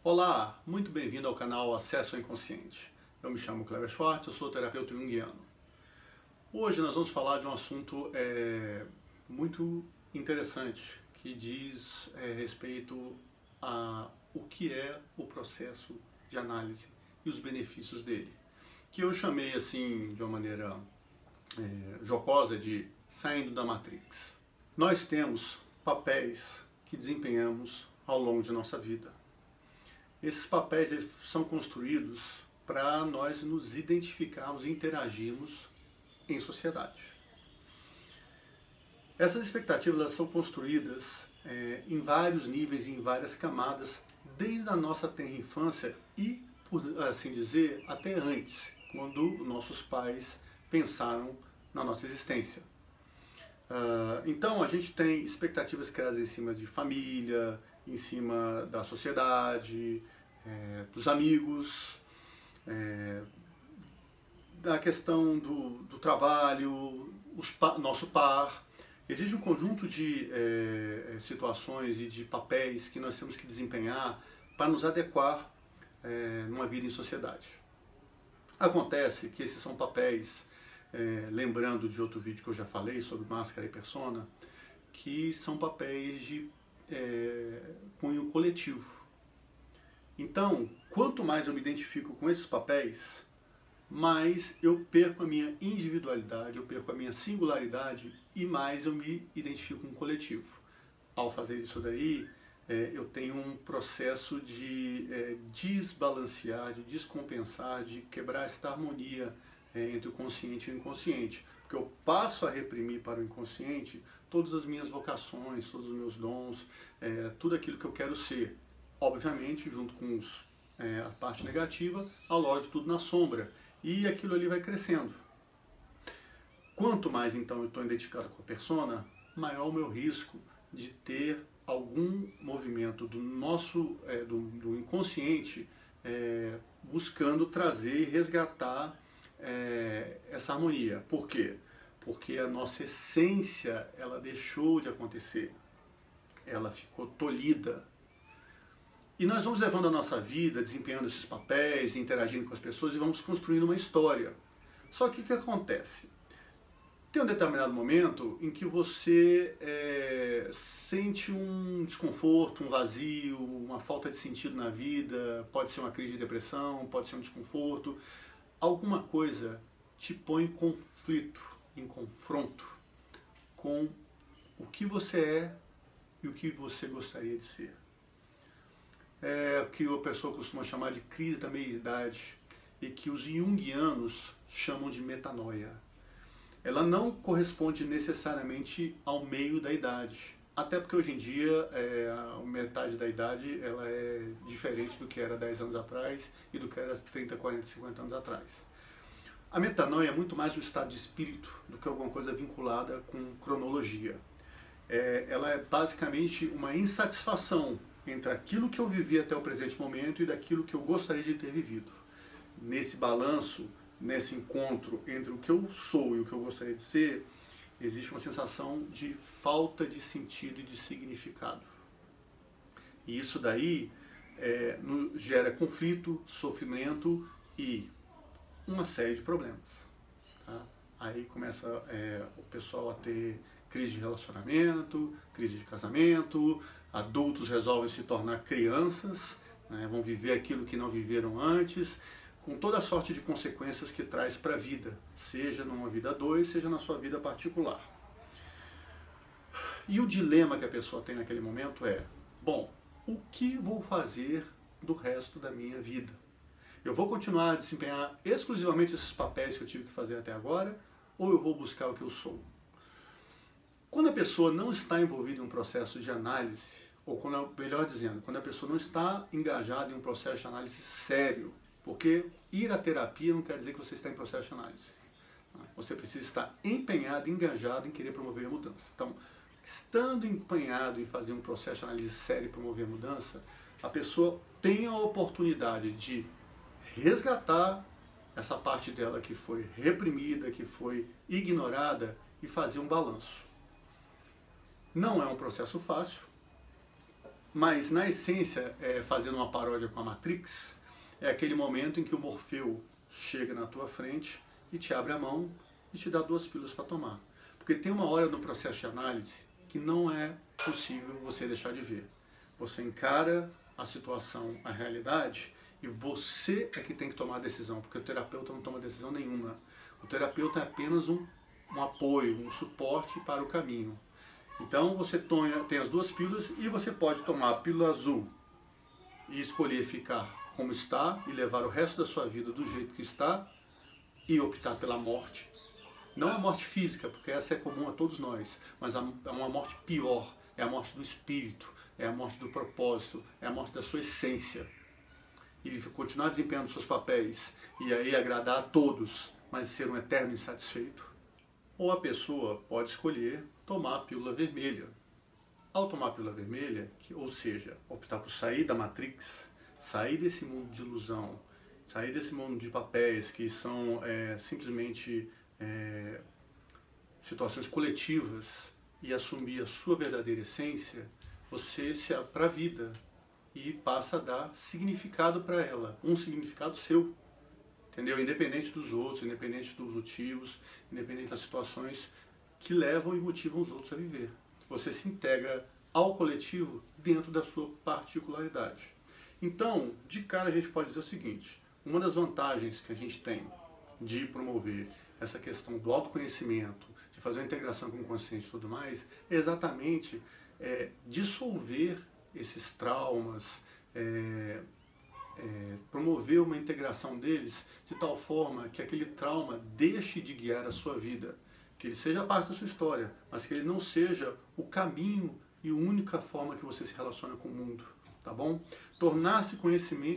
Olá, muito bem-vindo ao canal Acesso ao Inconsciente. Eu me chamo Cleber Schwartz, eu sou terapeuta junguiano. Hoje nós vamos falar de um assunto muito interessante que diz respeito a o que é o processo de análise e os benefícios dele, que eu chamei assim de uma maneira jocosa de saindo da Matrix. Nós temos papéis que desempenhamos ao longo de nossa vida. Esses papéis eles são construídos para nós nos identificarmos e interagirmos em sociedade. Essas expectativas elas são construídas em vários níveis e em várias camadas, desde a nossa tenra infância e, por assim dizer, até antes, quando nossos pais pensaram na nossa existência. Então a gente tem expectativas criadas em cima de família, em cima da sociedade, dos amigos, da questão do trabalho, nosso par. Existe um conjunto de situações e de papéis que nós temos que desempenhar para nos adequar numa vida em sociedade. Acontece que esses são papéis, lembrando de outro vídeo que eu já falei sobre máscara e persona, que são papéis de cunho coletivo. Então, quanto mais eu me identifico com esses papéis, mais eu perco a minha individualidade, eu perco a minha singularidade e mais eu me identifico com o coletivo. Ao fazer isso daí, eu tenho um processo de desbalancear, de descompensar, de quebrar esta harmonia entre o consciente e o inconsciente. Porque eu passo a reprimir para o inconsciente todas as minhas vocações, todos os meus dons, tudo aquilo que eu quero ser. Obviamente, junto com a parte negativa, alojo tudo na sombra. E aquilo ali vai crescendo. Quanto mais, então, eu estou identificado com a persona, maior o meu risco de ter algum movimento do inconsciente buscando trazer e resgatar essa harmonia. Por quê? Porque a nossa essência, ela deixou de acontecer. Ela ficou tolhida. E nós vamos levando a nossa vida, desempenhando esses papéis, interagindo com as pessoas e vamos construindo uma história. Só que o que acontece? Tem um determinado momento em que você sente um desconforto, um vazio, uma falta de sentido na vida, pode ser uma crise de depressão, pode ser um desconforto. Alguma coisa te põe em conflito, em confronto com o que você é e o que você gostaria de ser. É o que a pessoa costuma chamar de crise da meia-idade e que os junguianos chamam de metanoia. Ela não corresponde necessariamente ao meio da idade, até porque hoje em dia a metade da idade ela é diferente do que era 10 anos atrás e do que era 30, 40, 50 anos atrás. A metanoia é muito mais um estado de espírito do que alguma coisa vinculada com cronologia. Ela é basicamente uma insatisfação entre aquilo que eu vivi até o presente momento e daquilo que eu gostaria de ter vivido. Nesse balanço, nesse encontro entre o que eu sou e o que eu gostaria de ser, existe uma sensação de falta de sentido e de significado. E isso daí gera conflito, sofrimento e uma série de problemas. Tá? Aí começa o pessoal a ter crise de relacionamento, crise de casamento, adultos resolvem se tornar crianças, né, vão viver aquilo que não viveram antes, com toda a sorte de consequências que traz para a vida, seja numa vida a dois, seja na sua vida particular. E o dilema que a pessoa tem naquele momento é, bom, o que vou fazer do resto da minha vida? Eu vou continuar a desempenhar exclusivamente esses papéis que eu tive que fazer até agora, ou eu vou buscar o que eu sou? Quando a pessoa não está envolvida em um processo de análise, ou melhor dizendo, quando a pessoa não está engajada em um processo de análise sério, porque ir à terapia não quer dizer que você está em processo de análise. Você precisa estar empenhado, engajado em querer promover a mudança. Então, estando empenhado em fazer um processo de análise sério e promover a mudança, a pessoa tem a oportunidade de resgatar essa parte dela que foi reprimida, que foi ignorada e fazer um balanço. Não é um processo fácil, Mas na essência, fazendo uma paródia com a Matrix, é aquele momento em que o Morfeu chega na tua frente e te abre a mão e te dá 2 pílulas para tomar. Porque tem uma hora no processo de análise que não é possível você deixar de ver. Você encara a situação, a realidade, e você é que tem que tomar a decisão, porque o terapeuta não toma decisão nenhuma. O terapeuta é apenas um apoio, um suporte para o caminho. Então você tem as 2 pílulas e você pode tomar a pílula azul e escolher ficar como está e levar o resto da sua vida do jeito que está e optar pela morte. Não a morte física, porque essa é comum a todos nós, mas é uma morte pior, é a morte do espírito, é a morte do propósito, é a morte da sua essência. E continuar desempenhando seus papéis e aí agradar a todos, mas ser um eterno insatisfeito. Ou a pessoa pode escolher tomar a pílula vermelha. Ao tomar a pílula vermelha, ou seja, optar por sair da Matrix, sair desse mundo de ilusão, sair desse mundo de papéis que são simplesmente situações coletivas e assumir a sua verdadeira essência, você se abre para a vida e passa a dar significado para ela, um significado seu, entendeu? Independente dos outros, independente dos motivos, independente das situações que levam e motivam os outros a viver. Você se integra ao coletivo dentro da sua particularidade. Então, de cara a gente pode dizer o seguinte, uma das vantagens que a gente tem de promover essa questão do autoconhecimento, de fazer uma integração com o consciente e tudo mais, é exatamente dissolver esses traumas, promover uma integração deles de tal forma que aquele trauma deixe de guiar a sua vida, que ele seja parte da sua história, mas que ele não seja o caminho e a única forma que você se relaciona com o mundo, tá bom? Tornar-se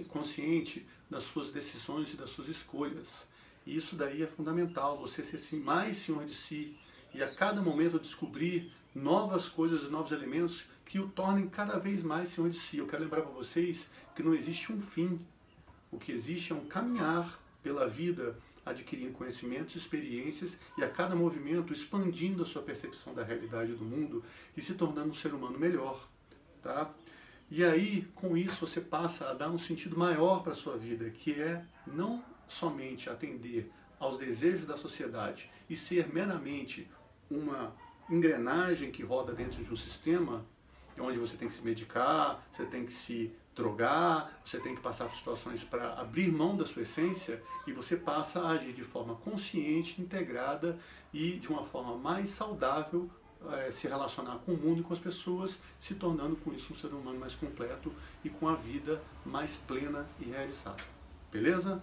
consciente das suas decisões e das suas escolhas. E isso daí é fundamental, você ser mais senhor de si e a cada momento descobrir novas coisas e novos elementos que o tornem cada vez mais senhor de si. Eu quero lembrar para vocês que não existe um fim. O que existe é um caminhar pela vida, adquirindo conhecimentos, experiências e a cada movimento expandindo a sua percepção da realidade do mundo e se tornando um ser humano melhor, tá? E aí, com isso, você passa a dar um sentido maior para a sua vida, que é não somente atender aos desejos da sociedade e ser meramente uma engrenagem que roda dentro de um sistema onde você tem que se medicar, você tem que se drogar, você tem que passar por situações para abrir mão da sua essência e você passa a agir de forma consciente, integrada e de uma forma mais saudável, se relacionar com o mundo e com as pessoas, se tornando com isso um ser humano mais completo e com a vida mais plena e realizada. Beleza?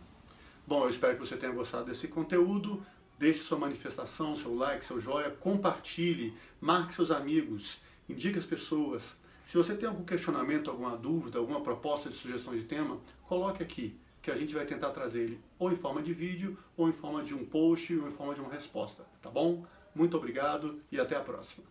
Bom, eu espero que você tenha gostado desse conteúdo. Deixe sua manifestação, seu like, seu joia, compartilhe, marque seus amigos, indique as pessoas. Se você tem algum questionamento, alguma dúvida, alguma proposta de sugestão de tema, coloque aqui, que a gente vai tentar trazer ele ou em forma de vídeo, ou em forma de um post, ou em forma de uma resposta, tá bom? Muito obrigado e até a próxima.